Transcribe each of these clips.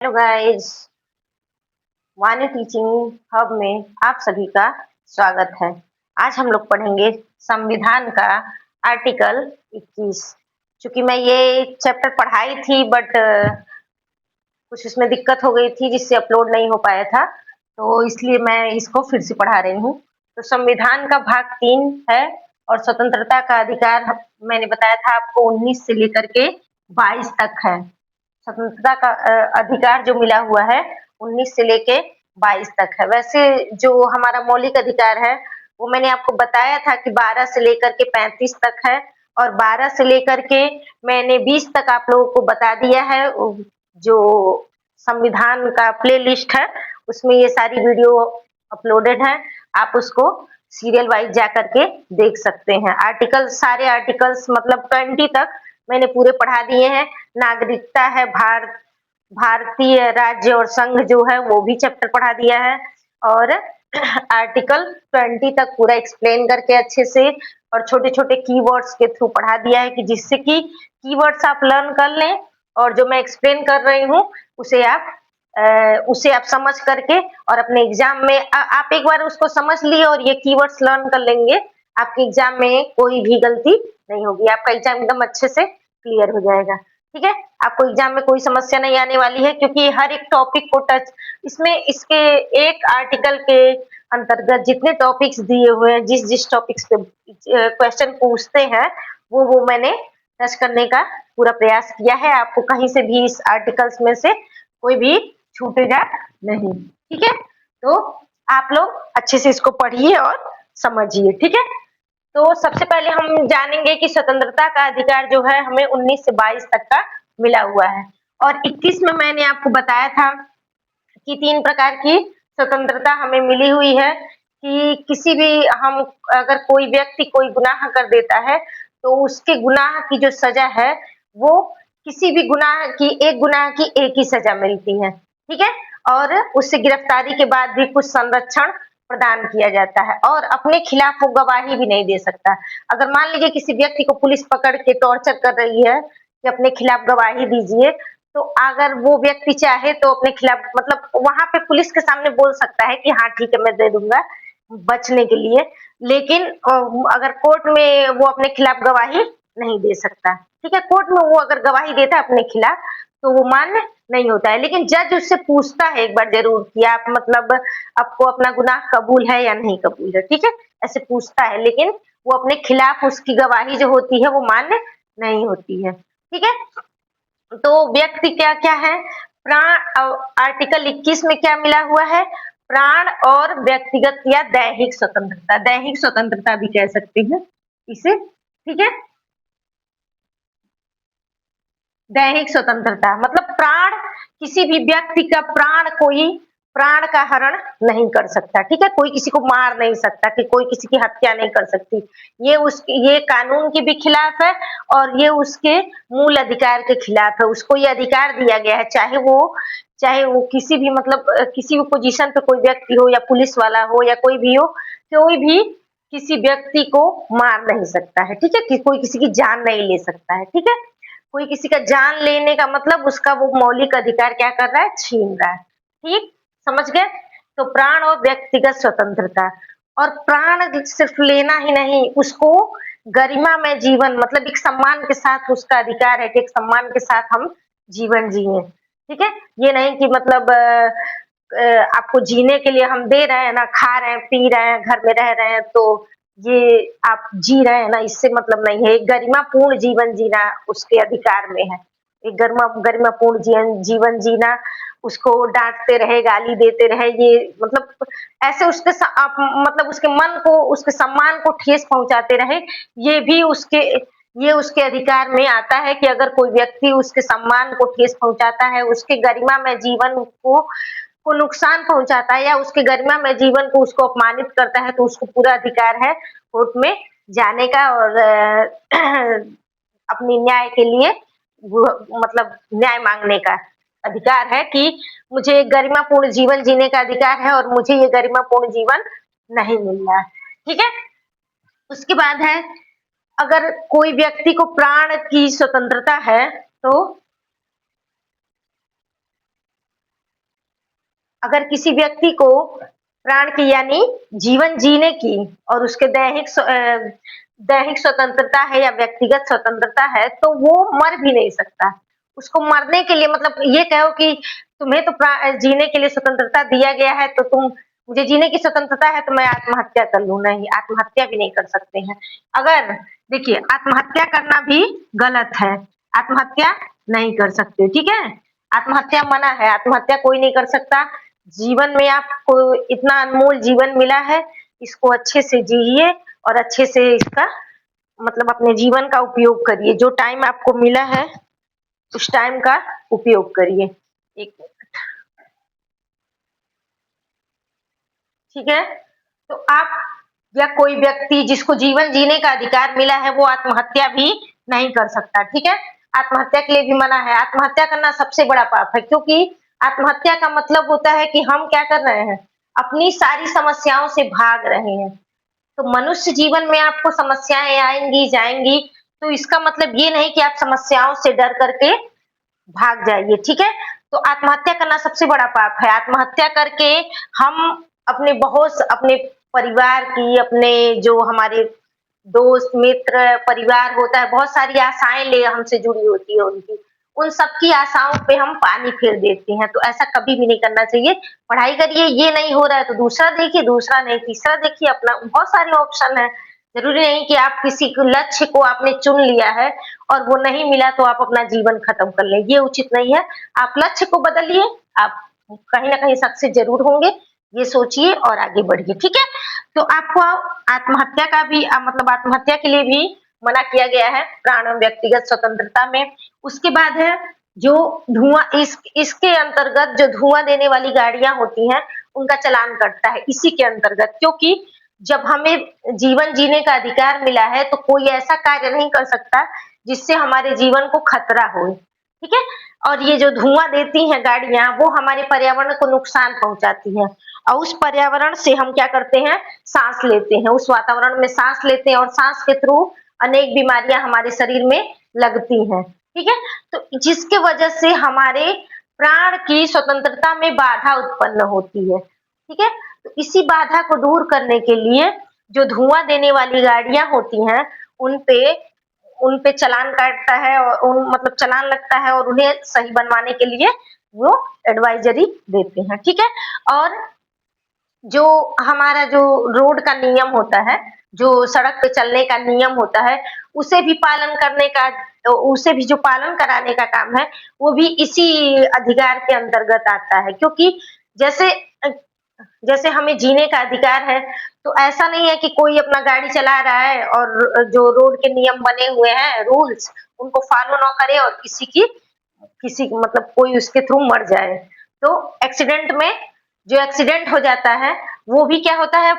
Hello guys, वाणी teaching hub में आप सभी का स्वागत है। आज हम लोग पढ़ेंगे संविधान का आर्टिकल 21। चूंकि मैं ये चैप्टर पढ़ाई थी बट कुछ उसमें दिक्कत हो गई थी जिससे अपलोड नहीं हो पाया था, तो इसलिए मैं इसको फिर से पढ़ा रही हूँ। तो संविधान का भाग 3 है और स्वतंत्रता का अधिकार मैंने बताया था आपको 19 से लेकर के 22 तक है। स्वतंत्रता का अधिकार जो मिला हुआ है 19 से लेके 22 तक है। वैसे जो हमारा मौलिक अधिकार है वो मैंने आपको बताया था कि 12 से लेकर के 35 तक है और 12 से लेकर के मैंने 20 तक आप लोगों को बता दिया है। जो संविधान का प्लेलिस्ट है उसमें ये सारी वीडियो अपलोडेड है, आप उसको सीरियल वाइज जा करके देख सकते हैं। सारे आर्टिकल्स मतलब 20 तक मैंने पूरे पढ़ा दिए हैं। नागरिकता है, भारतीय राज्य और संघ जो है वो भी चैप्टर पढ़ा दिया है और आर्टिकल 20 तक पूरा एक्सप्लेन करके अच्छे से और छोटे-छोटे कीवर्ड्स के थ्रू पढ़ा दिया है कि जिससे कि कीवर्ड्स आप लर्न कर लें और जो मैं एक्सप्लेन कर रही हूँ उसे आप समझ करके और अपने एग्जाम में आप एक बार उसको समझ लिए और ये कीवर्ड्स लर्न कर लेंगे, आपके एग्जाम में कोई भी गलती नहीं होगी, आपका एग्जाम एकदम अच्छे से क्लियर हो जाएगा। ठीक है, आपको एग्जाम में कोई समस्या नहीं आने वाली है क्योंकि हर एक टॉपिक को टच इसमें इसके एक आर्टिकल के अंतर्गत जितने टॉपिक्स दिए हुए हैं, जिस जिस टॉपिक्स पे क्वेश्चन पूछते हैं वो मैंने टच करने का पूरा प्रयास किया है। आपको कहीं से भी इस आर्टिकल्स में से कोई भी छूटेगा नहीं। ठीक है, तो आप लोग अच्छे से इसको पढ़िए और समझिए। ठीक है, तो सबसे पहले हम जानेंगे कि स्वतंत्रता का अधिकार जो है हमें 19 से 22 तक का मिला हुआ है और 21 में मैंने आपको बताया था कि 3 प्रकार की स्वतंत्रता हमें मिली हुई है कि किसी भी हम अगर कोई व्यक्ति कोई गुनाह कर देता है तो उसके गुनाह की जो सजा है वो किसी भी गुनाह की एक ही सजा मिलती है। ठीक है, और उससे गिरफ्तारी के बाद भी कुछ संरक्षण प्रदान किया जाता है और अपने खिलाफ वो गवाही भी नहीं दे सकता। अगर मान लीजिए किसी व्यक्ति को पुलिस पकड़ के टॉर्चर कर रही है कि अपने खिलाफ गवाही दीजिए, तो अगर वो व्यक्ति चाहे तो अपने खिलाफ मतलब वहां पे पुलिस के सामने बोल सकता है कि हाँ ठीक है मैं दे दूंगा बचने के लिए, लेकिन अगर कोर्ट में वो अपने खिलाफ गवाही नहीं दे सकता। ठीक है, कोर्ट में वो अगर गवाही देता है अपने खिलाफ तो वो मान्य नहीं होता है, लेकिन जज उससे पूछता है एक बार जरूर कि आप मतलब आपको अपना गुनाह कबूल है या नहीं कबूल है। ठीक है, ऐसे पूछता है, लेकिन वो अपने खिलाफ उसकी गवाही जो होती है वो मान्य नहीं होती है। ठीक है, तो व्यक्ति क्या क्या है, प्राण आर्टिकल 21 में क्या मिला हुआ है, प्राण और व्यक्तिगत या दैहिक स्वतंत्रता भी कह सकते हैं इसे। ठीक है, दैहिक स्वतंत्रता मतलब प्राण, किसी भी व्यक्ति का प्राण का हरण नहीं कर सकता। ठीक है, कोई किसी को मार नहीं सकता, कि कोई किसी की हत्या नहीं कर सकती। ये कानून के भी खिलाफ है और ये उसके मूल अधिकार के खिलाफ है। उसको ये अधिकार दिया गया है, चाहे वो किसी भी मतलब किसी भी पोजीशन पे कोई व्यक्ति हो या पुलिस वाला हो या कोई भी हो, कोई भी किसी व्यक्ति को मार नहीं सकता है। ठीक है, कि कोई किसी की जान नहीं ले सकता है। ठीक है, कोई किसी का जान लेने का मतलब उसका वो मौलिक अधिकार क्या कर रहा है, छीन रहा है। ठीक, समझ गए? तो प्राण और व्यक्तिगत स्वतंत्रता, और प्राण सिर्फ लेना ही नहीं, उसको गरिमा में जीवन मतलब एक सम्मान के साथ उसका अधिकार है कि एक सम्मान के साथ हम जीवन जिए। ठीक है, ये नहीं कि मतलब आपको जीने के लिए हम दे रहे हैं ना, खा रहे हैं पी रहे हैं घर में रह रहे हैं तो ये आप जी रहे हैं ना, इससे मतलब नहीं है। एक गरिमापूर्ण जीवन जीना उसके अधिकार में है। एक गरिमापूर्ण जीवन जीना, उसको डांटते रहे गाली देते रहे, ये मतलब ऐसे आप मतलब उसके मन को उसके सम्मान को ठेस पहुंचाते रहे, ये भी ये उसके अधिकार में आता है कि अगर कोई व्यक्ति उसके सम्मान को ठेस पहुंचाता है, उसके गरिमा में जीवन को नुकसान पहुंचाता है या उसके गरिमा में जीवन को उसको अपमानित करता है, तो उसको पूरा अधिकार है कोर्ट में जाने का और अपनी न्याय के लिए मतलब न्याय मांगने का अधिकार है कि मुझे गरिमापूर्ण जीवन जीने का अधिकार है और मुझे ये गरिमापूर्ण जीवन नहीं मिल रहा है। ठीक है, उसके बाद है, अगर कोई व्यक्ति को प्राण की स्वतंत्रता है तो अगर किसी व्यक्ति को प्राण की यानी जीवन जीने की और उसके दैहिक स्वतंत्रता है या व्यक्तिगत स्वतंत्रता है, तो वो मर भी नहीं सकता। उसको मरने के लिए मतलब ये कहो कि तुम्हें तो जीने के लिए स्वतंत्रता दिया गया है, तो तुम मुझे जीने की स्वतंत्रता है तो मैं आत्महत्या कर लूँ, नहीं, आत्महत्या भी नहीं कर सकते हैं। अगर देखिए आत्महत्या करना भी गलत है, आत्महत्या नहीं कर सकते, ठीक है? आत्महत्या मना है, आत्महत्या कोई नहीं कर सकता। जीवन में आपको इतना अनमोल जीवन मिला है, इसको अच्छे से जिए और अच्छे से इसका मतलब अपने जीवन का उपयोग करिए। जो टाइम आपको मिला है, उस टाइम का उपयोग करिए। एक मिनट, ठीक है? तो आप या कोई व्यक्ति जिसको जीवन जीने का अधिकार मिला है, वो आत्महत्या भी नहीं कर सकता, ठीक है? आत्महत्या के लिए भी मना है। आत्महत्या करना सबसे बड़ा पाप है, क्योंकि आत्महत्या का मतलब होता है कि हम क्या कर रहे हैं? अपनी सारी समस्याओं से भाग रहे हैं। तो मनुष्य जीवन में आपको समस्याएँ आएँगी, जाएँगी, तो इसका मतलब ये नहीं कि आप समस्याओं से डर करके भाग जाइए, ठीक है? तो आत्महत्या करना सबसे बड़ा पाप है। आत्महत्या करके हम अपने परिवार की, अपने जो हमारे दोस्त, मित्र, परिवार होता है, बहुत सारी आशाएँ ले हमसे जुड़ी होती है उनकी। उन सबकी आशाओं पे हम पानी फेर देते हैं, तो ऐसा कभी भी नहीं करना चाहिए। पढ़ाई करिए, ये नहीं हो रहा है तो दूसरा देखिए, दूसरा नहीं तीसरा देखिए, अपना बहुत सारे ऑप्शन हैं। ज़रूरी नहीं कि आप किसी को लक्ष्य को आपने चुन लिया है और वो नहीं मिला तो आप अपना जीवन खत्म कर लें, ये उचित नहीं है। आप लक्ष्य को बदलिए, आप कहीं न कहीं सक्सेस ज़रूर होंगे, ये सोचिए और आगे बढ़िए, ठीक है? तो आपको आत्महत्या का भी मतलब आत्महत्या के लिए भी मना किया गया है प्राण और व्यक्तिगत स्वतंत्रता में। उसके बाद है जो धुआँ इसके अंतर्गत जो धुआँ देने वाली गाड़ियाँ होती हैं, उनका चालान कटता है इसी के अंतर्गत, क्योंकि जब हमें जीवन जीने का अधिकार मिला है, तो कोई ऐसा कार्य नहीं कर सकता जिससे हमारे जीवन को खतरा हो, ठीक है? और ये जो धुआँ देती हैं गाड़ियाँ, वो हमारे पर्यावरण को नुकसान पहुँचाती हैं और उस पर्यावरण से हम क्या करते हैं, साँस लेते हैं, उस वातावरण में साँस लेते हैं और साँस के थ्रू अनेक बीमारियाँ हमारे शरीर में लगती हैं, ठीक है? तो जिसके वजह से हमारे प्राण की स्वतंत्रता में बाधा उत्पन्न होती है, ठीक है? तो इसी बाधा को दूर करने के लिए जो धुआँ देने वाली गाड़ियाँ होती हैं, उन पे चालान काटता है और उन मतलब चालान लगता है और उन्हें सही बनवाने के लिए वो एडवाइजरी देते हैं, ठीक है? और जो हमारा जो रोड का नियम होता है, जो सड़क पे चलने का नियम होता है, उसे भी पालन करने का उसे भी जो पालन कराने का काम है, वो भी इसी अधिकार के अंतर्गत आता है, क्योंकि जैसे अ, जैसे हमें जीने का अधिकार है, तो ऐसा नहीं है कि कोई अपना गाड़ी चला रहा है और जो रोड के नियम बने हुए हैं, रूल्स, उनको फॉलो ना करे और किसी मतलब कोई उसके थ्रू मर जाए। तो एक्सीडेंट में जो एक्सीडेंट हो जाता है, वो भी क्या होता है,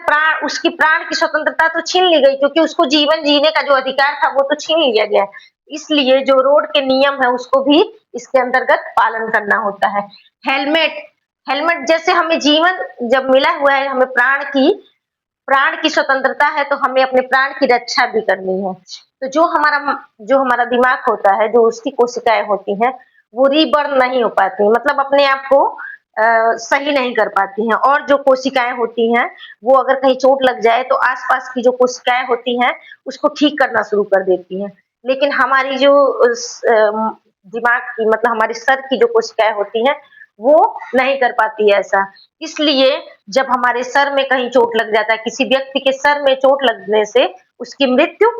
उसकी प्राण की स्वतंत्रता तो छीन ली गई, क्योंकि उसको जीवन जीने का जो अधिकार था, वो तो छीन लिया गया। इसलिए जो रोड के नियम है, उसको भी इसके अंतर्गत पालन करना होता है। हेलमेट हेलमेट जैसे हमें जीवन जब मिला हुआ है, हमें प्राण की स्वतंत्रता है, तो हमें अपने प्राण की रक्षा भी करनी है। तो जो हमारा दिमाग होता है, जो उसकी कोशिकाएँ होती हैं, वो रीबर्न नहीं हो पाती, मतलब अपने आप को सही नहीं कर पाती हैं और जो कोशिकाएँ होती हैं, वो अगर कहीं चोट लग जाए, तो आस-पास की जो कोशिकाएँ होती हैं, उसको ठीक करना शुरू कर देती हैं। लेकिन हमारी जो दिमाग की मतलब हमारे सर की जो कोशिकाएँ होती हैं, वो नहीं कर पाती है ऐसा। इसलिए जब हमारे सर में कहीं चोट लग जाता है, किसी व्यक्ति के सर में चोट लगने से उसकी मृत्यु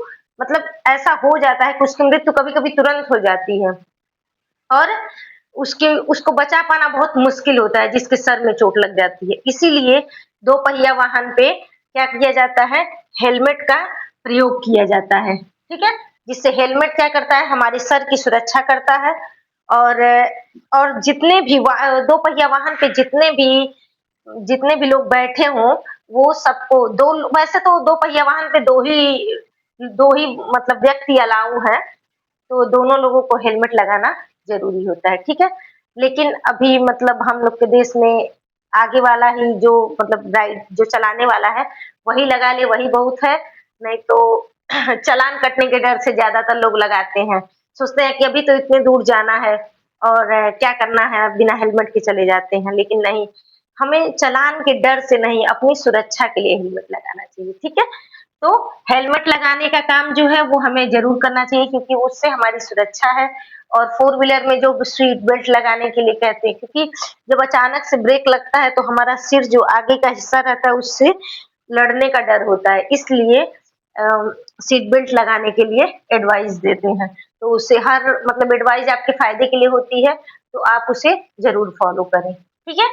मतलब ऐसा हो जाता है कि उसकी मृत्यु कभी-कभी तुरंत हो जाती है और उसको बचा पाना बहुत मुश्किल होता है जिसके सर में चोट लग जाती है। इसीलिए 2 पहिया वाहन पे क्या किया जाता है, हेलमेट का प्रयोग किया जाता है, ठीक है? जिससे हेलमेट क्या करता है, हमारे सर की सुरक्षा करता है और जितने भी 2 पहिया वाहन पे जितने भी लोग बैठे हों, वो सबको 2 वैसे तो 2 पहिया वाहन पे 2 ही मतलब व्यक्ति अलाउ हैं, तो दोनों लोगों को हेलमेट लगाना ज़रूरी होता है, ठीक है? लेकिन अभी मतलब हम लोग के देश में आगे वाला ही जो मतलब जो चलाने वाला है, वही लगा ले वही बहुत है, नहीं तो चालान कटने के डर से ज़्यादातर लोग लगाते हैं। सोचते हैं कि अभी तो इतने दूर जाना है और क्या करना है, बिना हेलमेट के चले जाते हैं, लेकिन नहीं, हमें चालान के डर से नहीं, अपनी सुरक्षा के लिए हेलमेट लगाना चाहिए, ठीक है? तो हेलमेट लगाने का काम जो है वो हमें ज़रूर करना चाहिए क्योंकि उससे हमारी सुरक्षा है और फ़ोर व्हीलर में जो सीट बेल्ट लगाने के लिए कहते हैं क्योंकि जब अचानक से ब्रेक लगता है तो हमारा सिर जो आगे का हिस्सा रहता है उससे लड़ने का डर होता है। इसलिए सीट बेल्ट लगाने के लिए एडवाइस देते हैं। तो उससे हर मतलब एडवाइस आपके फ़ायदे के लिए होती है, तो आप उसे ज़रूर फ़ॉलो करें, ठीक है?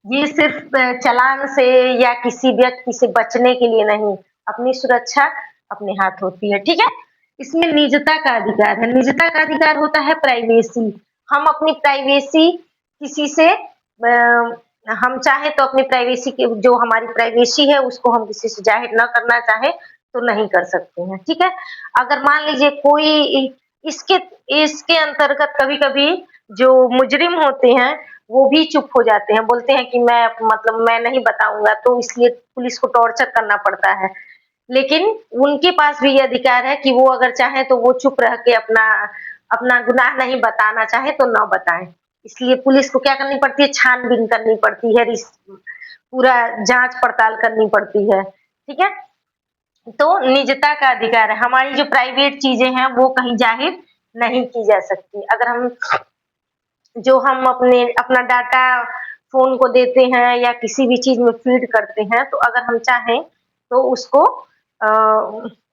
ये सिर्फ चालान से या किसी व्यक्ति से बचने के लिए नहीं, अपनी सुरक्षा अपने हाथ होती है, ठीक है? इसमें निजता का अधिकार है, निजता का अधिकार होता है प्राइवेसी। हम अपनी प्राइवेसी किसी से हम चाहे तो अपनी प्राइवेसी की जो हमारी प्राइवेसी है उसको हम किसी से ज़ाहिर ना करना चाहे तो नहीं कर सकते हैं, ठीक है? अगर मान लीजिए कोई इसके इसके अंतर्गत कभी-कभी जो मुजरिम होते हैं वो भी चुप हो जाते हैं, बोलते हैं कि मैं नहीं बताऊँगा, तो इसलिए पुलिस को टॉर्चर करना पड़ता है। लेकिन उनके पास भी ये अधिकार है कि वो अगर चाहें तो वो चुप रह के अपना अपना गुनाह नहीं बताना चाहे तो ना बताएँ। इसलिए पुलिस को क्या करनी पड़ती है, छानबीन करनी पड़ती है, पूरा जाँच-पड़ताल करनी पड़ती है, ठीक है? तो निजता का अधिकार है, हमारी जो प्राइवेट चीज़ें हैं वो कहीं ज़ाहिर नहीं की जा सकती। अगर हम अपना डाटा फ़ोन को देते हैं या किसी भी चीज़ में फ़ीड करते हैं, तो अगर हम चाहें तो उसको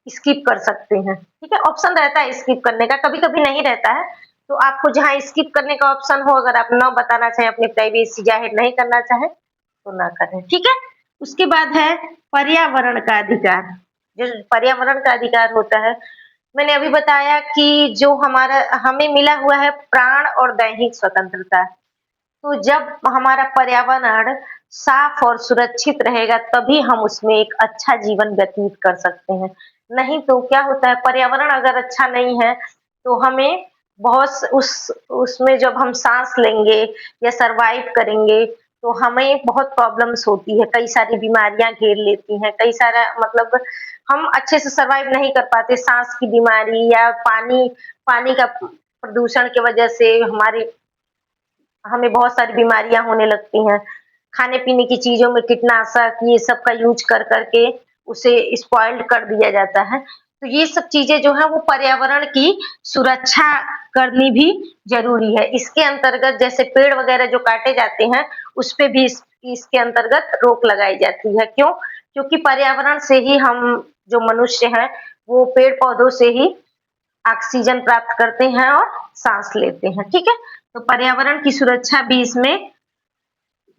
स्किप कर सकते हैं, ठीक है? ऑप्शन रहता है स्किप करने का, कभी-कभी नहीं रहता है, तो आपको जहाँ स्किप करने का ऑप्शन हो, अगर आप ना बताना चाहें, अपनी प्राइवेसी ज़ाहिर नहीं करना चाहें, तो ना करें, ठीक है? उसके बाद है पर्यावरण का अधिकार। जो पर्यावरण का अधिकार होता है, मैंने अभी बताया कि जो हमारा हमें मिला हुआ है प्राण और दैहिक स्वतंत्रता। तो जब हमारा पर्यावरण साफ और सुरक्षित रहेगा तभी हम उसमें एक अच्छा जीवन व्यतीत कर सकते हैं। नहीं तो क्या होता है पर्यावरण अगर अच्छा नहीं है तो हमें बहुत स उसमें जब हम साँस लेंगे या सर्वाइव करेंगे तो हमें बहुत प्रॉब्लम्स होती है, कई सारी बीमारियाँ घेर लेती हैं, कई सारा मतलब हम अच्छे से सर्वाइव नहीं कर पाते, साँस की बीमारी या पानी पानी का प्रदूषण की वजह से हमें बहुत सारी बीमारियाँ होने लगती हैं। खाने-पीने की चीज़ों में कीटनाशक ये सब का यूज़ कर कर के उसे स्पॉइल्ड कर दिया जाता है। तो ये सब चीज़ें जो हैं वो पर्यावरण की सुरक्षा करनी भी ज़रूरी है। इसके अंतर्गत जैसे पेड़ वगैरह जो काटे जाते हैं, उसपे भी इसके अंतर्गत रोक लगाई जाती है। क्यों? क्योंकि पर्यावरण से ही हम जो मनुष्य हैं, वो पेड़-पौधों से ही ऑक्सीजन प्राप्त करते हैं और सांस लेते हैं, ठीक है? तो पर्यावरण की सुरक्षा भी इसमें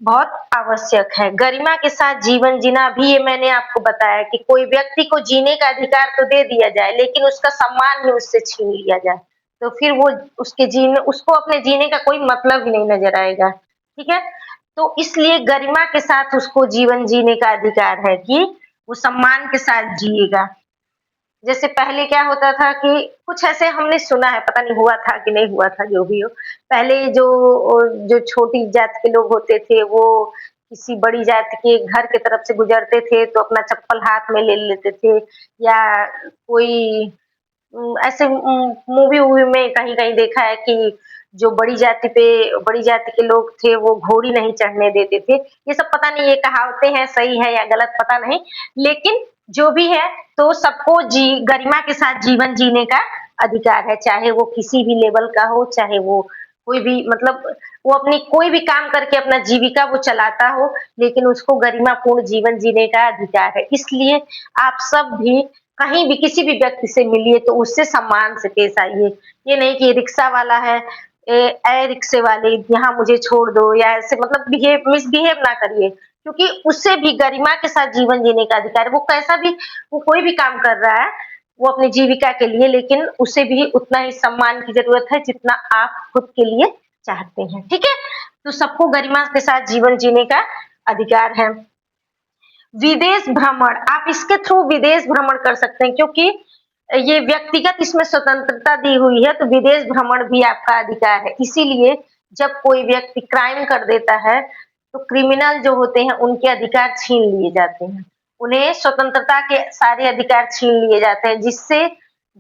बहुत आवश्यक है। गरिमा के साथ जीवन जीना भी ये मैंने आपको बताया कि कोई व्यक्ति को जीने का अधिकार तो दे दिया जाए, लेकिन उसका सम्मान ही उससे छीन लिया जाए, तो फिर वो उसको अपने जीने का कोई मतलब ही नहीं नज़र आएगा, ठीक है? तो इसलिए गरिमा के साथ उसको जीवन जीने का अधिकार है कि वो सम्मान के साथ जिएगा। जैसे पहले क्या होता था कि कुछ ऐसे हमने सुना है, पता नहीं हुआ था कि नहीं हुआ था, जो भी हो। पहले जो छोटी जात के लोग होते थे, वो किसी बड़ी जात के घर की तरफ से गुज़रते थे, तो अपना चप्पल हाथ में ले लेते थे या कोई ऐसे मूवी-वूवी में कहीं-कहीं देखा है कि जो बड़ी जाति के लोग थे, वो घोड़ी नहीं चढ़ने देते थे। ये सब पता नहीं ये कहावतें हैं, सही है या गलत पता नहीं। लेकिन जो भी है, तो सबको गरिमा के साथ जीवन जीने का अधिकार है, चाहे वो किसी भी लेवल का हो, चाहे वो कोई भी मतलब वो अपनी कोई भी काम करके अपना जीविका वो चलाता हो, लेकिन उसको गरिमापूर्ण जीवन जीने का अधिकार है। इसलिए आप सब भी कहीं भी किसी भी व्यक्ति से मिलिए तो उससे सम्मान से पेश आइए। ये नहीं कि रिक्शा वाला है, ए रिक्शे वाले यहाँ मुझे छोड़ दो या ऐसे मतलब मिसबिहेव ना करिए, क्योंकि उसे भी गरिमा के साथ जीवन जीने का अधिकार है। वो कोई भी काम कर रहा है, वो अपनी जीविका के लिए, लेकिन उसे भी उतना ही सम्मान की ज़रूरत है जितना आप खुद के लिए चाहते हैं, ठीक है? तो सबको गरिमा के साथ जीवन जीने का अधिकार है। विदेश भ्रमण, आप इसके थ्रू विदेश भ्रमण कर सकते हैं क्योंकि ये व्यक्तिगत इसमें स्वतंत्रता दी हुई है, तो विदेश भ्रमण भी आपका अधिकार है। इसीलिए जब कोई व्यक्ति क्राइम कर देता है, तो क्रिमिनल जो होते हैं उनके अधिकार छीन लिए जाते हैं। उन्हें स्वतंत्रता के सारे अधिकार छीन लिए जाते हैं, जिससे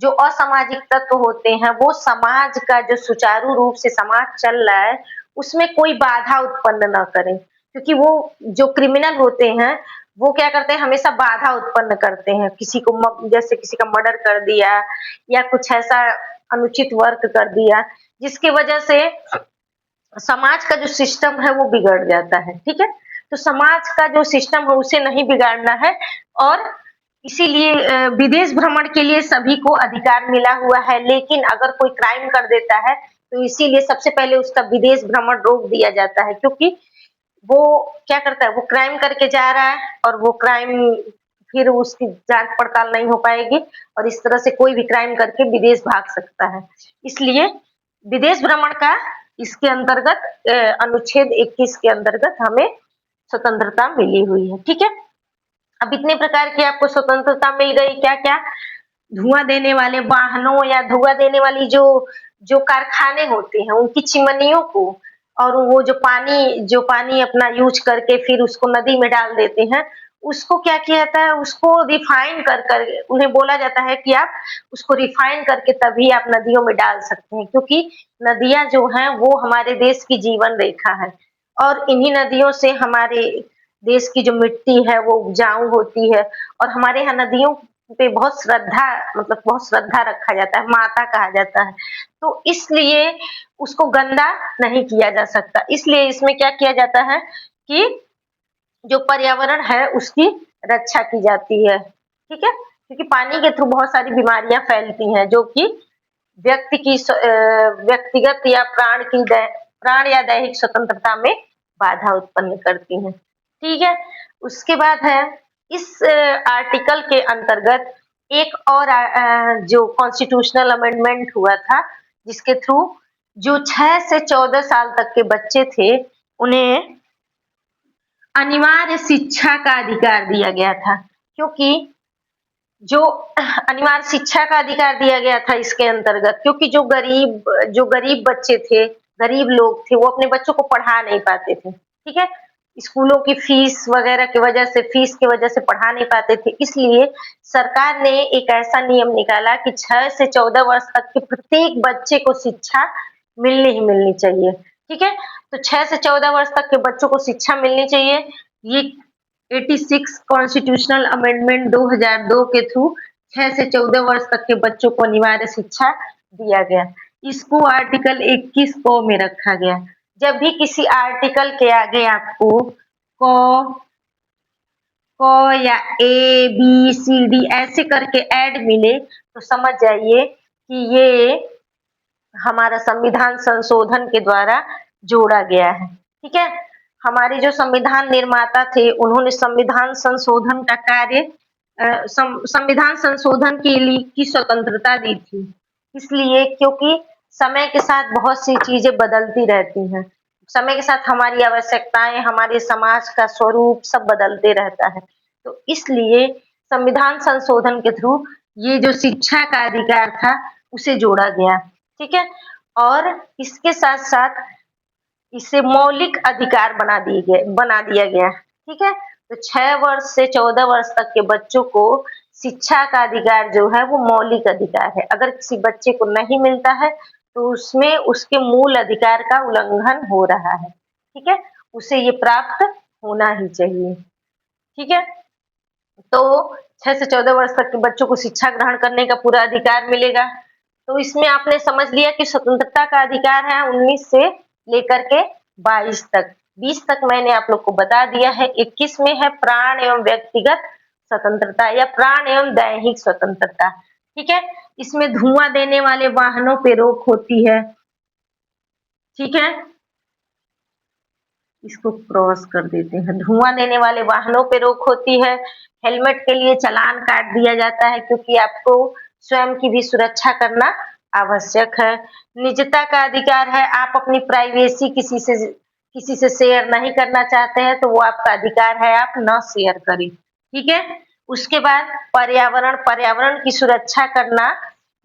जो असामाजिक तत्व होते हैं, वो समाज का जो सुचारू रूप से समाज चल रहा है, उसमें कोई बाधा उत्पन्न ना करें। क्योंकि वो जो क्रिमिनल होते हैं, वो क्या करते हैं, हमेशा बाधा उत्पन्न करते हैं। किसी को जैसे किसी का मर्डर कर दिया या कुछ ऐसा अनुचित वर्क कर दिया, जिसकी वजह से समाज का जो सिस्टम है वो बिगड़ जाता है, ठीक है? तो समाज का जो सिस्टम है उसे नहीं बिगाड़ना है और इसीलिए विदेश भ्रमण के लिए सभी को अधिकार मिला हुआ है, लेकिन अगर कोई क्राइम कर देता है, तो इसीलिए सबसे पहले उसका विदेश भ्रमण रोक दिया जाता है, क्योंकि वो क्या करता है, वो क्राइम करके जा रहा है और वो क्राइम फिर उसकी जांच पड़ताल नहीं हो पाएगी और इस तरह से कोई भी क्राइम करके विदेश भाग सकता है। इसलिए विदेश भ्रमण का इसके अंतर्गत अनुच्छेद 21 के अंतर्गत हमें स्वतंत्रता मिली हुई है, ठीक है? अब इतने प्रकार की आपको स्वतंत्रता मिल गई, क्या-क्या? धुआं देने वाले वाहनों या धुआं देने वाली जो जो कारखाने होते हैं, उनकी चिमनियों को और वो जो पानी अपना यूज़ करके फिर उसको नदी में डाल देते हैं, उसको क्या किया जाता है, उसको रिफाइन कर उन्हें बोला जाता है कि आप उसको रिफाइन करके तभी आप नदियों में डाल सकते हैं, क्योंकि नदियाँ जो हैं, वो हमारे देश की जीवन रेखा है और इन्हीं नदियों से हमारे देश की जो मिट्टी है, वो उपजाऊ होती है और हमारे यहाँ नदियों पे बहुत श्रद्धा मतलब बहुत श्रद्धा रखा जाता है, माता कहा जाता है। तो इसलिए उसको गंदा नहीं किया जा सकता। इसलिए इसमें क्या किया जाता है कि जो पर्यावरण है उसकी रक्षा की जाती है, ठीक है? क्योंकि पानी के थ्रू बहुत सारी बीमारियाँ फैलती हैं जो कि व्यक्तिगत या प्राण या दैहिक स्वतंत्रता में बाधा उत्पन्न करती हैं, ठीक है? उसके बाद है इस आर्टिकल के अंतर्गत एक और जो कॉन्स्टिट्यूशनल अमेंडमेंट हुआ था, जिसके थ्रू जो 6 से 14 साल तक के बच्चे थे, उन्हें अनिवार्य शिक्षा का अधिकार दिया गया था, क्योंकि जो अनिवार्य शिक्षा का अधिकार दिया गया था इसके अंतर्गत, क्योंकि जो गरीब बच्चे थे, गरीब लोग थे, वो अपने बच्चों को पढ़ा नहीं पाते थे, ठीक है? स्कूलों की फीस वगैरह की वजह से फीस की वजह से पढ़ा नहीं पाते थे, इसलिए सरकार ने एक ऐसा नियम निकाला कि 6 से 14 वर्ष तक के प्रत्येक बच्चे को शिक्षा मिलनी ही मिलनी चाहिए, ठीक है? तो 6 से 14 वर्ष तक के बच्चों को शिक्षा मिलनी चाहिए। ये 86 कॉन्स्टिट्यूशनल अमेंडमेंट 2002 के थ्रू 6 से 14 वर्ष तक के बच्चों को अनिवार्य शिक्षा दिया गया। इसको आर्टिकल 21 को में रखा गया। जब भी किसी आर्टिकल के आगे आपको क क या ए, बी, सी, डी ऐसे करके ऐड मिले, तो समझ जाइए कि ये हमारा संविधान संशोधन के द्वारा जोड़ा गया है, ठीक है? हमारे जो संविधान निर्माता थे, उन्होंने संविधान संशोधन का कार्य संविधान संशोधन के लिए की स्वतंत्रता दी थी, इसलिए क्योंकि समय के साथ बहुत सी चीजें बदलती रहती हैं। समय के साथ हमारी आवश्यकताएं, हमारे समाज का स्वरूप सब बदलते रहता है। तो इसलिए संविधान संशोधन के थ्रू ये जो शिक्षा का अधिकार था, उसे जोड़ा गया, ठीक है? और इसके साथ-साथ इसे मौलिक अधिकार बना दिया गया, ठीक है? तो 6 वर्ष से 14 वर्ष तक के बच्चों को शिक्षा का अधिकार जो है वो मौलिक अधिकार है। अगर किसी बच्चे को नहीं मिलता है, तो उसमें उसके मूल अधिकार का उल्लंघन हो रहा है, ठीक है? उसे ये प्राप्त होना ही चाहिए, ठीक है? तो 6 से 14 वर्ष तक के बच्चों को शिक्षा ग्रहण करने का पूरा अधिकार मिलेगा। तो इसमें आपने समझ लिया कि स्वतंत्रता का अधिकार है 19 से लेकर के 22 तक। 20 तक मैंने आप लोग को बता दिया है। 21 में है प्राण एवं व्यक्तिगत स्वतंत्रता या प्राण एवं दैहिक स्वतंत्रता। ठीक है? इसमें धुआं देने वाले वाहनों पे रोक होती है। ठीक है? इसको क्रॉस कर देते हैं। धुआं देने वाले वाहनों पे रोक होती है। हेलमेट के लिए चालान काट दिया जाता है, क्योंकि आपको स्वयं की भी सुरक्षा करना आवश्यक है। निजता का अधिकार है, आप अपनी प्राइवेसी किसी से शेयर नहीं करना चाहते हैं, तो वो आपका अधिकार है, आप ना शेयर करें। ठीक है? उसके बाद पर्यावरण, पर्यावरण की सुरक्षा करना,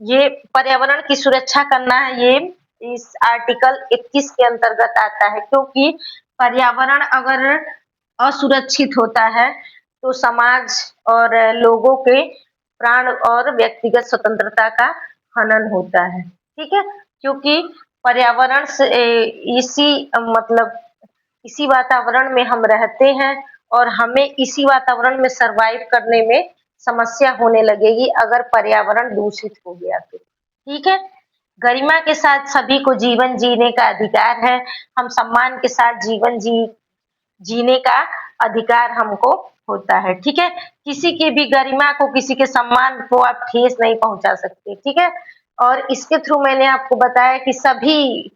ये पर्यावरण की सुरक्षा करना ये इस आर्टिकल 21 के अंतर्गत आता है, क्योंकि पर्यावरण अगर असुरक्षित होता है, तो समाज और लोगों के प्राण और व्यक्तिगत स्वतंत्रता का हनन होता है। ठीक है? क्योंकि पर्यावरण से इसी मतलब इसी वातावरण में हम रहते हैं और हमें इसी वातावरण में सर्वाइव करने में समस्या होने लगेगी अगर पर्यावरण दूषित हो गया तो। ठीक है? गरिमा के साथ सभी को जीवन जीने का अधिकार है। हम सम्मान के साथ जीने का अधिकार हमको होता है, ठीक है? किसी की भी गरिमा को, किसी के सम्मान को आप ठेस नहीं पहुँचा सकते, ठीक है? और इसके थ्रू मैंने आपको बताया कि सभी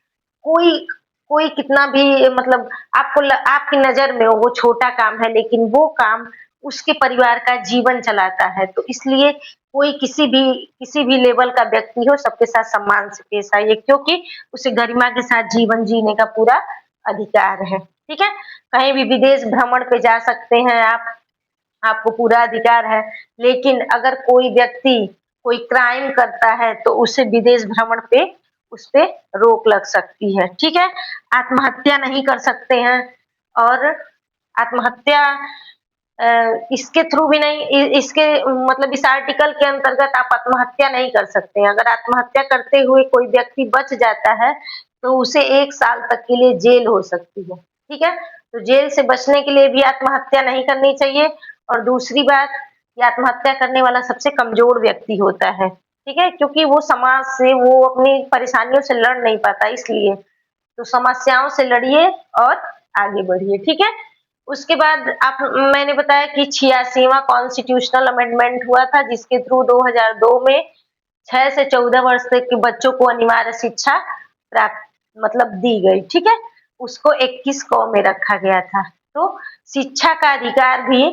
कोई कोई कितना भी मतलब आपकी नज़र में वो छोटा काम है, लेकिन वो काम उसके परिवार का जीवन चलाता है। तो इसलिए कोई किसी भी लेवल का व्यक्ति हो, सबके साथ सम्मान से पेश आइए क्योंकि उसे गरिमा के साथ जीवन जीने का पूरा अधिकार है, ठीक है? कहीं भी विदेश भ्रमण पे जा सकते हैं आप, आपको पूरा अधिकार है। लेकिन अगर कोई व्यक्ति कोई क्राइम करता है तो उसे विदेश भ्रमण पे उस पे रोक लग सकती है, ठीक है? आत्महत्या नहीं कर सकते हैं और आत्महत्या इसके थ्रू भी नहीं इसके मतलब इस आर्टिकल के अंतर्गत आप आत्महत्या नहीं कर सकते हैं। अगर आत्महत्या करते हुए कोई व्यक्ति बच जाता है, तो उसे 1 साल तक के लिए जेल हो सकती है, ठीक है? तो जेल से बचने के लिए भी आत्महत्या नहीं करनी चाहिए और दूसरी बात कि आत्महत्या करने वाला सबसे कमज़ोर व्यक्ति होता है, ठीक है? क्योंकि वो समाज से वो अपनी परेशानियों से लड़ नहीं पाता इसलिए। तो समस्याओं से लड़िए और आगे बढ़िए, ठीक है? उसके बाद मैंने बताया कि 86वां कॉन्स्टिट्यूशनल अमेंडमेंट हुआ था जिसके थ्रू 2002 में 6 से 14 वर्ष तक के बच्चों को अनिवार्य शिक्षा प्राप्त मतलब दी गई, ठीक है? उसको 21 क में रखा गया था। तो शिक्षा का अधिकार भी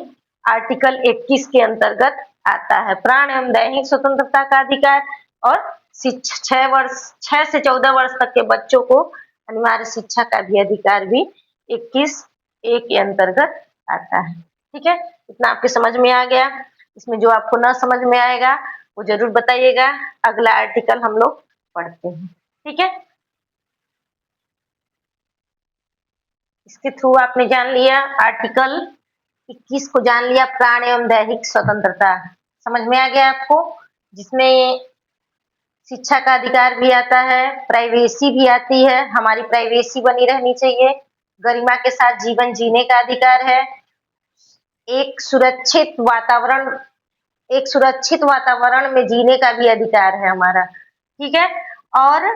आर्टिकल 21 के अंतर्गत आता है। प्राण एवं दैहिक स्वतंत्रता का अधिकार और 6 से 14 वर्ष तक के बच्चों को अनिवार्य शिक्षा का भी अधिकार भी 21 ए के अंतर्गत आता है, ठीक है? इतना आपके समझ में आ गया? इसमें जो आपको ना समझ में आएगा वो ज़रूर बताइएगा। अगला आर्टिकल हम लोग पढ़ते हैं, ठीक है? इसके थ्रू आपने जान लिया आर्टिकल 21 को जान लिया, प्राण एवं दैहिक स्वतंत्रता। समझ में आ गया आपको? जिसमें शिक्षा का अधिकार भी आता है, प्राइवेसी भी आती है, हमारी प्राइवेसी बनी रहनी चाहिए, गरिमा के साथ जीवन जीने का अधिकार है, एक सुरक्षित वातावरण एक सुरक्षित वातावरण में जीने का भी अधिकार है हमारा, ठीक है? और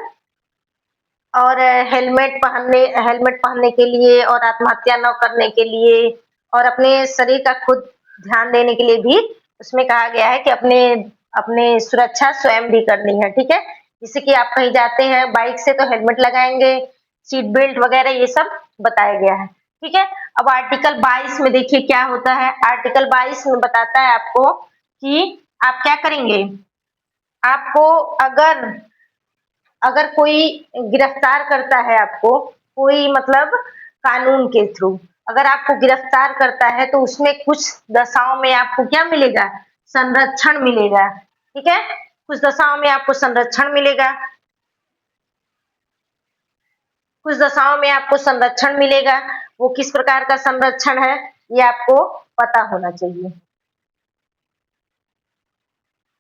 और हेलमेट पहनने के लिए और आत्महत्या न करने के लिए और अपने शरीर का खुद ध्यान देने के लिए भी उसमें कहा गया है कि अपने अपने सुरक्षा स्वयं भी करनी है, ठीक है? जैसे कि आप कहीं जाते हैं बाइक से तो हेलमेट लगाएंगे, सीट बेल्ट वगैरह ये सब बताया गया है, ठीक है? अब आर्टिकल 22 में देखिए क्या होता है। आर्टिकल 22 में बताता है आपको कि आप क्या करेंगे। आपको अगर अगर कोई गिरफ्तार करता है आपको, कोई मतलब कानून के थ्रू अगर आपको गिरफ्तार करता है तो उसमें कुछ दशाओं में आपको क्या मिलेगा? संरक्षण मिलेगा, ठीक है? कुछ दशाओं में आपको संरक्षण मिलेगा। कुछ दशाओं में आपको संरक्षण मिलेगा। वो किस प्रकार का संरक्षण है, ये आपको पता होना चाहिए,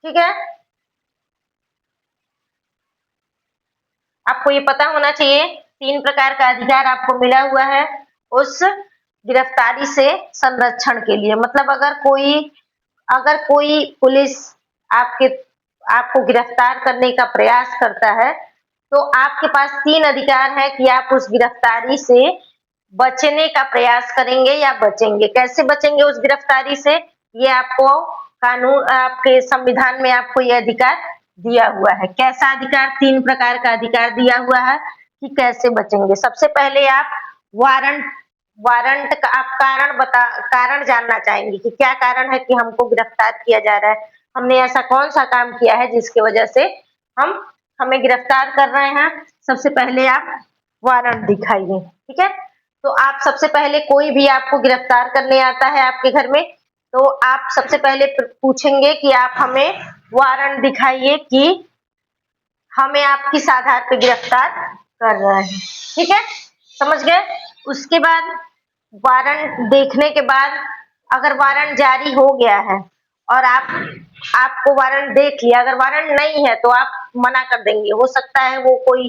ठीक है? आपको ये पता होना चाहिए 3 प्रकार का अधिकार आपको मिला हुआ है उस गिरफ्तारी से संरक्षण के लिए। मतलब अगर कोई पुलिस आपके आपको गिरफ्तार करने का प्रयास करता है, तो आपके पास 3 अधिकार है कि आप उस गिरफ्तारी से बचने का प्रयास करेंगे या बचेंगे। कैसे बचेंगे उस गिरफ्तारी से? ये आपको कानून आपके संविधान में आपको ये अधिकार दिया हुआ है। कैसा अधिकार? 3 प्रकार का अधिकार दिया हुआ है कि कैसे बचेंगे। सबसे पहले आप वारंट वारंट का आप कारण जानना चाहेंगे कि क्या कारण है कि हमको गिरफ्तार किया जा रहा है। हमने ऐसा कौन-सा काम किया है जिसकी वजह से हम हमें गिरफ्तार कर रहे हैं। सबसे पहले आप वारंट दिखाइए, ठीक है? तो आप सबसे पहले कोई भी आपको गिरफ्तार करने आता है आपके घर में, तो आप सबसे पहले पूछेंगे कि आप हमें वारंट दिखाइए कि हमें आप किस आधार पे गिरफ्तार कर रहे हैं, ठीक है? समझ गए? उसके बाद वारंट देखने के बाद अगर वारंट जारी हो गया है और आपको वारंट देख लिया, अगर वारंट नहीं है तो आप मना कर देंगे। हो सकता है वो कोई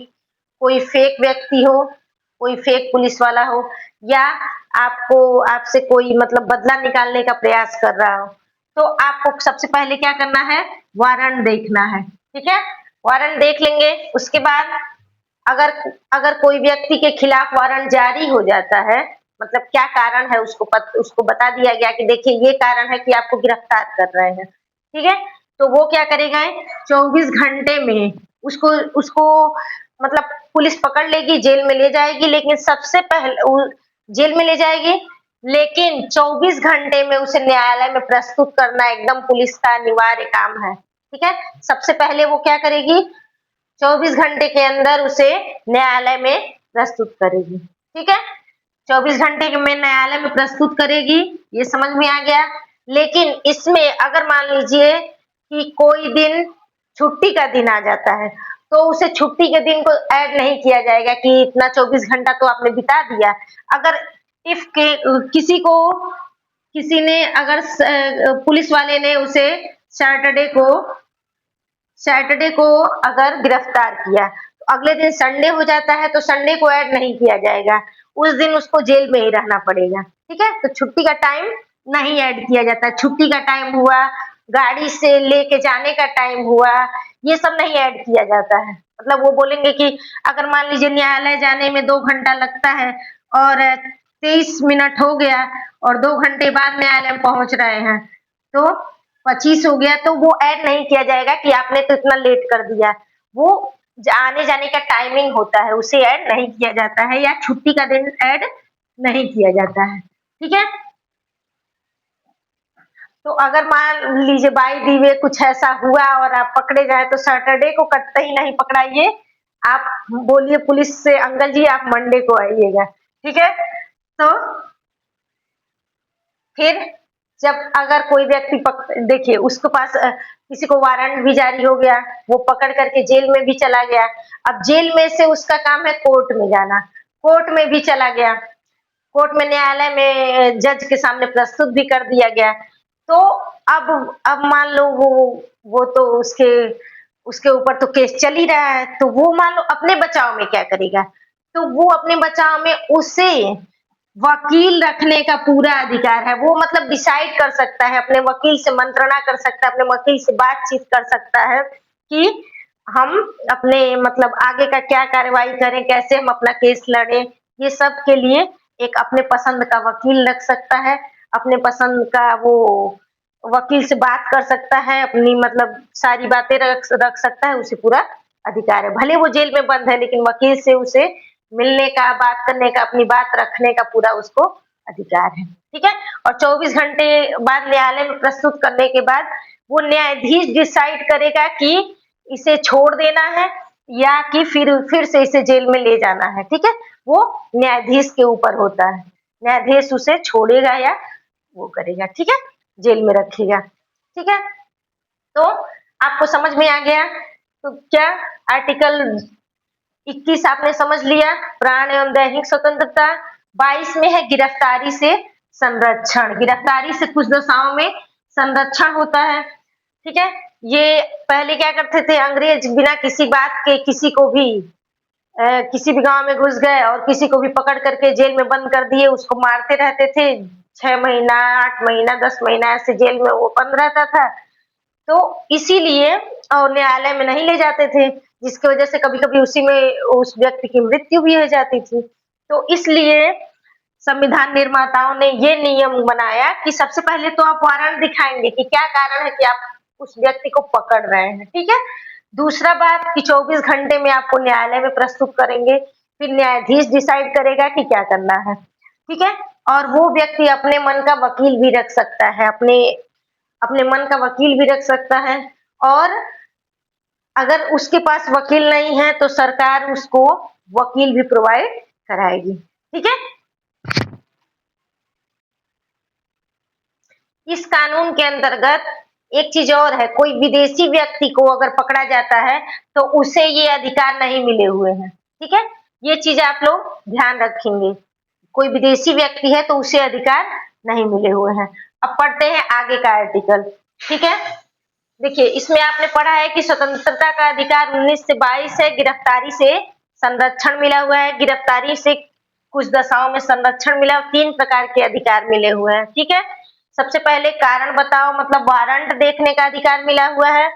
कोई फेक व्यक्ति हो, कोई फेक पुलिस वाला हो, या आपको आपसे कोई मतलब बदला निकालने का प्रयास कर रहा हो, तो आपको सबसे पहले क्या करना है, वारंट देखना है। ठीक है, वारंट देख लेंगे। उसके बाद अगर अगर कोई व्यक्ति के खिलाफ वारंट जारी हो जाता है, मतलब क्या कारण है उसको बता दिया गया कि देखिए ये कारण है कि आपको गिरफ्तार कर रहे हैं। ठीक है, तो वो क्या करेगा, 24 घंटे में उसको उसको मतलब पुलिस पकड़ लेगी, जेल में ले जाएगी, लेकिन सबसे पहले जेल में ले जाएगी, लेकिन 24 घंटे में उसे न्यायालय में प्रस्तुत करना एकदम पुलिस का अनिवार्य काम है। ठीक है, सबसे पहले वो क्या करेगी, 24 घंटे के अंदर उसे न्यायालय में प्रस्तुत करेगी। ठीक है, 24 घंटे में न्यायालय में प्रस्तुत करेगी, ये समझ में आ गया। लेकिन इसमें अगर मान लीजिए कि कोई दिन छुट्टी का दिन आ जाता है, तो उसे छुट्टी के दिन को ऐड नहीं किया जाएगा कि इतना 24 घंटा तो आपने बिता दिया। अगर इफ के किसी ने अगर पुलिस वाले ने उसे सैटरडे को सैटरडे को अगर गिरफ्तार किया, तो अगले दिन संडे हो जाता है, तो संडे को ऐड नहीं किया जाएगा, उस दिन उसको जेल में ही रहना पड़ेगा। ठीक है, तो छुट्टी का टाइम नहीं ऐड किया जाता। छुट्टी का टाइम हुआ, गाड़ी से लेके जाने का टाइम हुआ, ये सब नहीं ऐड किया जाता है। मतलब वो बोलेंगे कि अगर मान लीजिए न्यायालय जाने में 2 घंटा लगता है और 23 मिनट हो गया और 2 घंटे बाद न्यायालय में पहुंच रहे हैं, तो 25 हो गया, तो वो ऐड नहीं किया जाएगा कि आपने तो इतना लेट कर दिया। वो आने जाने का टाइमिंग होता है, उसे ऐड नहीं किया जाता है, या छुट्टी का दिन ऐड नहीं किया जाता है। ठीक है, तो अगर मान लीजिए बाय द वे कुछ ऐसा हुआ और आप पकड़े गए, तो सैटरडे को कतई नहीं पकड़ाइए, आप बोलिए पुलिस से अंकल जी आप मंडे को आइएगा। ठीक है, तो फिर जब अगर कोई व्यक्ति देखिए उसके पास किसी को वारंट भी जारी हो गया, वो पकड़ करके जेल में भी चला गया। अब जेल में से उसका काम है कोर्ट में जाना, कोर्ट में भी चला गया, कोर्ट में न्यायालय में जज के सामने प्रस्तुत भी कर दिया गया। तो अब मान लो वो तो उसके उसके ऊपर तो केस चल ही रहा है, तो वो मान लो अपने बचाव में क्या करेगा, तो वो अपने बचाव में उसे वकील रखने का पूरा अधिकार है। वो मतलब डिसाइड कर सकता है, अपने वकील से मंत्रणा कर सकता है, अपने वकील से बातचीत कर सकता है कि हम अपने मतलब आगे का क्या कार्रवाई करें, कैसे हम अपना केस लड़ें। ये सब के लिए एक अपने पसंद का वकील रख सकता है, अपने पसंद का वो वकील से बात कर सकता है, अपनी मतलब सारी बातें रख सकता है, उसे पूरा अधिकार है। भले वो जेल में बंद है, लेकिन वकील से उसे मिलने का, बात करने का, अपनी बात रखने का पूरा उसको अधिकार है। ठीक है, और 24 घंटे बाद न्यायालय में प्रस्तुत करने के बाद वो न्यायाधीश डिसाइड करेगा कि इसे छोड़ देना है या कि फिर से इसे जेल में ले जाना है। ठीक है, वो न्यायाधीश के ऊपर होता है, न्यायाधीश उसे छोड़ेगा या वो करेगा। ठीक है, जेल में रखेगा। ठीक है, तो आपको समझ में आ गया। तो क्या आर्टिकल 21 आपने समझ लिया, प्राण एवं दैहिक स्वतंत्रता। 22 में है गिरफ्तारी से संरक्षण। गिरफ्तारी से कुछ दशाओं में संरक्षण होता है। ठीक है, ये पहले क्या करते थे अंग्रेज, बिना किसी बात के किसी को भी किसी भी गांव में घुस गए और किसी को भी पकड़ करके जेल में बंद कर दिए, उसको मारते रहते थे। 6 महीना, 8 महीना, 10 महीना ऐसे जेल में वो बंद रहता था। तो इसीलिए और न्यायालय में नहीं ले जाते थे, जिसकी वजह से कभी-कभी उसी में उस व्यक्ति की मृत्यु भी हो जाती थी। तो इसलिए संविधान निर्माताओं ने ये नियम बनाया कि सबसे पहले तो आप वारंट दिखाएंगे कि क्या कारण है कि आप उस व्यक्ति को पकड़ रहे हैं। ठीक है, दूसरा बात कि 24 घंटे में आपको न्यायालय में प्रस्तुत करेंगे, फिर न्यायाधीश डिसाइड करेगा कि क्या करना है। ठीक है, और वो व्यक्ति अपने मन का वकील भी रख सकता है, अपने अपने मन का वकील भी रख सकता है, और अगर उसके पास वकील नहीं है तो सरकार उसको वकील भी प्रोवाइड कराएगी। ठीक है, इस कानून के अंतर्गत एक चीज और है, कोई विदेशी व्यक्ति को अगर पकड़ा जाता है तो उसे ये अधिकार नहीं मिले हुए हैं। ठीक है, ये चीज आप लोग ध्यान रखेंगे, कोई विदेशी व्यक्ति है तो उसे अधिकार नहीं मिले हुए हैं। अब पढ़ते हैं आगे का आर्टिकल। ठीक है, देखिए इसमें आपने पढ़ा है कि स्वतंत्रता का अधिकार 19 से 22 है, गिरफ्तारी से संरक्षण मिला हुआ है। गिरफ्तारी से कुछ दशाओं में संरक्षण मिला और 3 प्रकार के अधिकार मिले हुए हैं, ठीक है? सबसे पहले कारण बताओ मतलब वारंट देखने का अधिकार मिला हुआ है,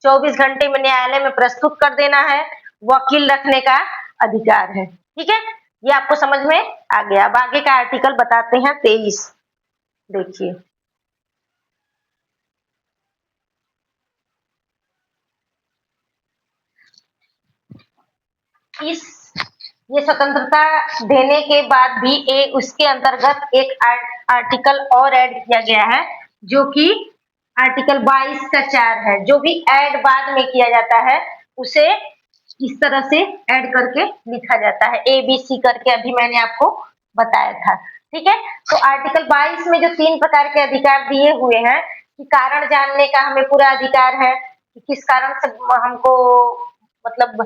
24 घंटे में न्यायालय में प्रस्तुत कर देना है, वकील रखने का अधिकार है, ठीक है? ये आपको समझ में आ गया। अब आगे का आर्टिकल बताते हैं 23 देखिए। इस ये स्वतंत्रता देने के बाद भी उसके अंतर्गत एक आर्टिकल और ऐड किया गया है जो कि आर्टिकल 22 का 4 है। जो भी ऐड बाद में किया जाता है उसे इस तरह से ऐड करके लिखा जाता है, ए बी सी करके अभी मैंने आपको बताया था, ठीक है? तो आर्टिकल 22 में जो 3 प्रकार के अधिकार दिए हुए हैं कि कारण जानने का हमें पूरा अधिकार है कि किस कारण से हमको मतलब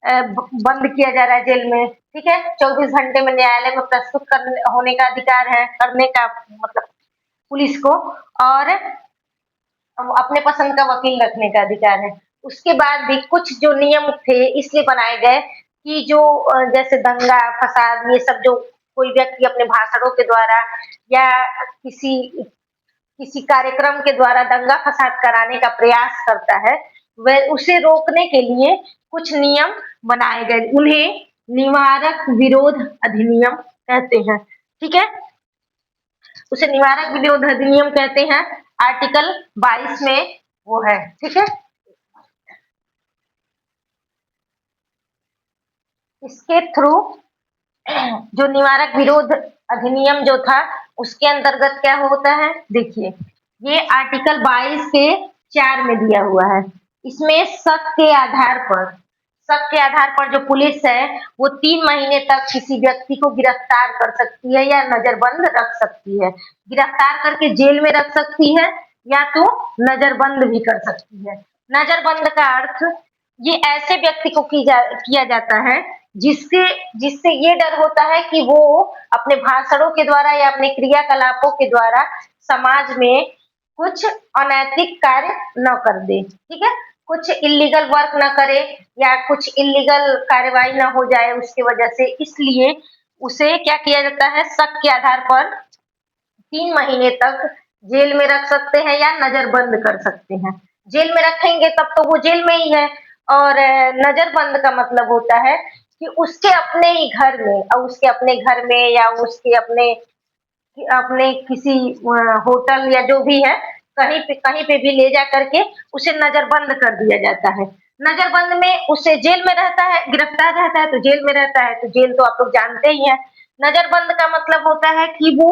बंद किया जा रहा है जेल में, ठीक है? 24 घंटे में न्यायालय में प्रस्तुत होने का अधिकार है, करने का मतलब पुलिस को, और अपने पसंद का वकील रखने का अधिकार है। उसके बाद भी कुछ जो नियम थे इसलिए बनाए गए कि जो जैसे दंगा, फसाद ये सब जो कोई व्यक्ति अपने भाषणों के द्वारा या किसी किसी कार्यक्रम के द्वारा दंगा फसाद कराने का प्रयास करता है, वह उसे रोकने के लिए कुछ नियम बनाए गए। उन्हें निवारक विरोध अधिनियम कहते हैं, ठीक है? उसे निवारक विरोध अधिनियम कहते हैं। आर्टिकल 22 में वो है, ठीक है? इसके थ्रू जो निवारक विरोध अधिनियम जो था उसके अंतर्गत क्या होता है देखिए, ये आर्टिकल 22 के 4 में दिया हुआ है। इसमें शक के आधार पर जो पुलिस है वो 3 महीने तक किसी व्यक्ति को गिरफ्तार कर सकती है या नजरबंद रख सकती है। गिरफ्तार करके जेल में रख सकती है या तो नजरबंद भी कर सकती है। नजरबंद का अर्थ ये ऐसे व्यक्ति को किया जाता है जिससे जिससे ये डर होता है कि वो अपने भाषणों के द्वारा या अपने क्रियाकलापों के द्वारा समाज में कुछ अनैतिक कार्य न कर दे, ठीक है? कुछ इल्लीगल वर्क न करे या कुछ इल्लीगल कार्रवाई ना हो जाए उसकी वजह से, इसलिए उसे क्या किया जाता है, शक के आधार पर 3 महीने तक जेल में रख सकते हैं या नजरबंद कर सकते हैं। जेल में रखेंगे तब तो वो जेल में ही है, और नजरबंद का मतलब होता है कि उसके अपने ही घर में और उसके अपने घर में या उसके अपने अपने किसी होटल या जो भी है कहीं पे भी ले जा करके उसे नजरबंद कर दिया जाता है। नजरबंद में उसे जेल में रहता है, गिरफ्तार रहता है तो जेल में रहता है, तो जेल तो आप लोग जानते ही हैं। नजरबंद का मतलब होता है कि वो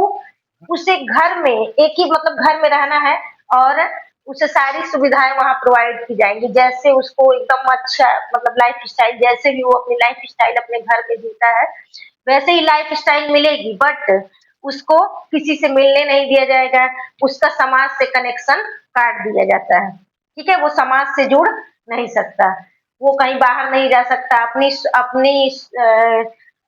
उसे घर में एक ही मतलब घर में रहना है और उसे सारी सुविधाएं वहां प्रोवाइड की जाएंगी, जैसे उसको एकदम अच्छा मतलब लाइफ स्टाइल जैसे भी वो अपनी लाइफ स्टाइल अपने घर में जीता है वैसे ही लाइफ स्टाइल मिलेगी, बट उसको किसी से मिलने नहीं दिया जाएगा, उसका समाज से कनेक्शन काट दिया जाता है, ठीक है? वो समाज से जुड़ नहीं सकता, वो कहीं बाहर नहीं जा सकता, अपनी अपनी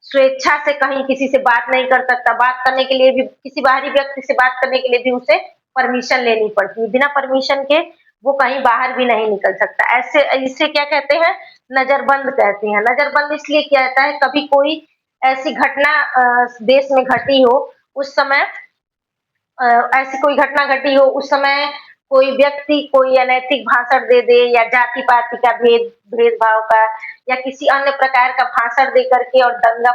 स्वेच्छा से कहीं किसी से बात नहीं कर सकता, बात करने के लिए भी किसी बाहरी व्यक्ति से बात करने के लिए भी उसे परमिशन लेनी पड़ती है, बिना परमिशन के वो कहीं बाहर भी नहीं निकल सकता। ऐसे इसे क्या कहते हैं, नजरबंद कहते हैं। नजरबंद इसलिए किया जाता है कभी कोई ऐसी घटना देश में घटी हो उस समय, ऐसी कोई घटना घटी हो उस समय कोई व्यक्ति कोई अनैतिक भाषण दे दे या जाति पाति का भेदभाव का या किसी अन्य प्रकार का भाषण दे करके और दंगा